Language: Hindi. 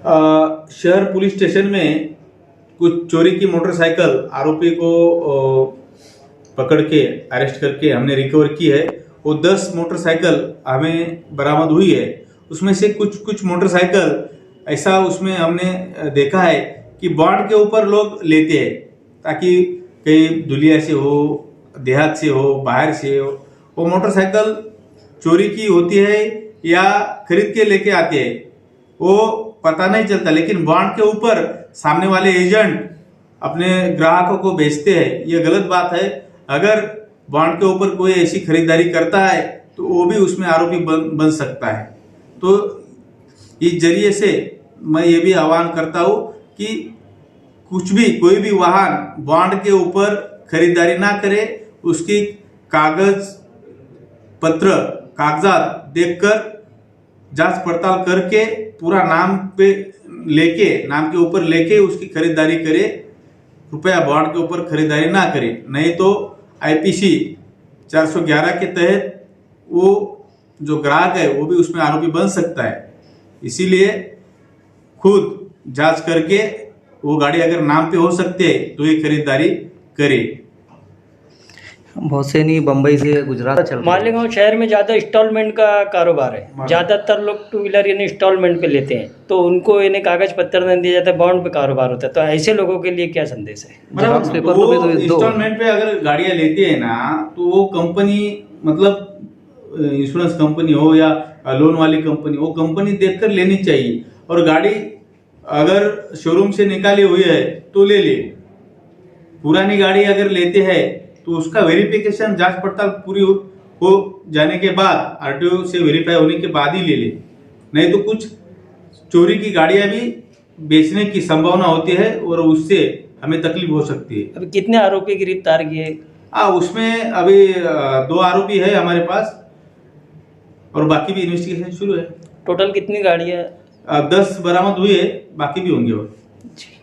शहर पुलिस स्टेशन में कुछ चोरी की मोटरसाइकिल आरोपी को पकड़ के अरेस्ट करके हमने रिकवर की है। वो 10 मोटरसाइकिल हमें बरामद हुई है। उसमें से कुछ मोटरसाइकिल ऐसा उसमें हमने देखा है कि बॉन्ड के ऊपर लोग लेते हैं, ताकि कहीं दुलिया से हो, देहात से हो, बाहर से हो। वो मोटरसाइकिल चोरी की होती है या खरीद के लेके आते हैं, वो पता नहीं चलता। लेकिन बॉन्ड के ऊपर सामने वाले एजेंट अपने ग्राहकों को बेचते हैं, ये गलत बात है। अगर बॉन्ड के ऊपर कोई ऐसी खरीदारी करता है तो वो भी उसमें आरोपी बन सकता है। तो इस जरिए से मैं ये भी आह्वान करता हूँ कि कोई भी वाहन बॉन्ड के ऊपर खरीदारी ना करे, उसकी कागजात देखकर जांच पड़ताल करके पूरा नाम के ऊपर लेके उसकी खरीदारी करे। रुपया बॉन्ड के ऊपर खरीदारी ना करे, नहीं तो आईपीसी 411 के तहत वो जो ग्राहक है वो भी उसमें आरोपी बन सकता है। इसीलिए खुद जांच करके वो गाड़ी अगर नाम पे हो सकती है तो ये खरीदारी करे। बहुत से नहीं, बम्बई से गुजरात चल रहे हैं। मालेगांव शहर में ज़्यादा इंस्टॉलमेंट का कारोबार है। ज़्यादातर लोग टू व्हीलर यानी इंस्टॉलमेंट पे लेते हैं, तो उनको इन्हें कागज पत्र नहीं दिया जाता, बॉन्ड पे कारोबार होता है। तो ऐसे लोगों के लिए क्या संदेश है? जेरॉक्स पेपर वो तो दो। इंस्टॉलमेंट पे अगर गाड़ियां लेती है ना, तो वो कंपनी मतलब इंश्योरेंस कंपनी हो या लोन वाली कंपनी, वो कंपनी देखकर लेनी चाहिए। और गाड़ी अगर शोरूम से निकाली हुई है तो ले ले। पुरानी गाड़ी अगर लेते हैं तो उसका वेरिफिकेशन, जांच पड़ताल पूरी हो जाने के बाद, आरटीओ से वेरीफाई होने के बाद ही ले ले। नहीं तो कुछ चोरी की गाड़ियां भी बेचने की संभावना होती है और उससे हमें तकलीफ हो सकती है। अभी कितने आरोपी गिरफ्तार किए? उसमें अभी 2 आरोपी है हमारे पास और बाकी भी इन्वेस्टिगेशन शुरू है। टोटल कितनी गाड़ियाँ? 10 बरामद हुई है, बाकी भी होंगे और। जी।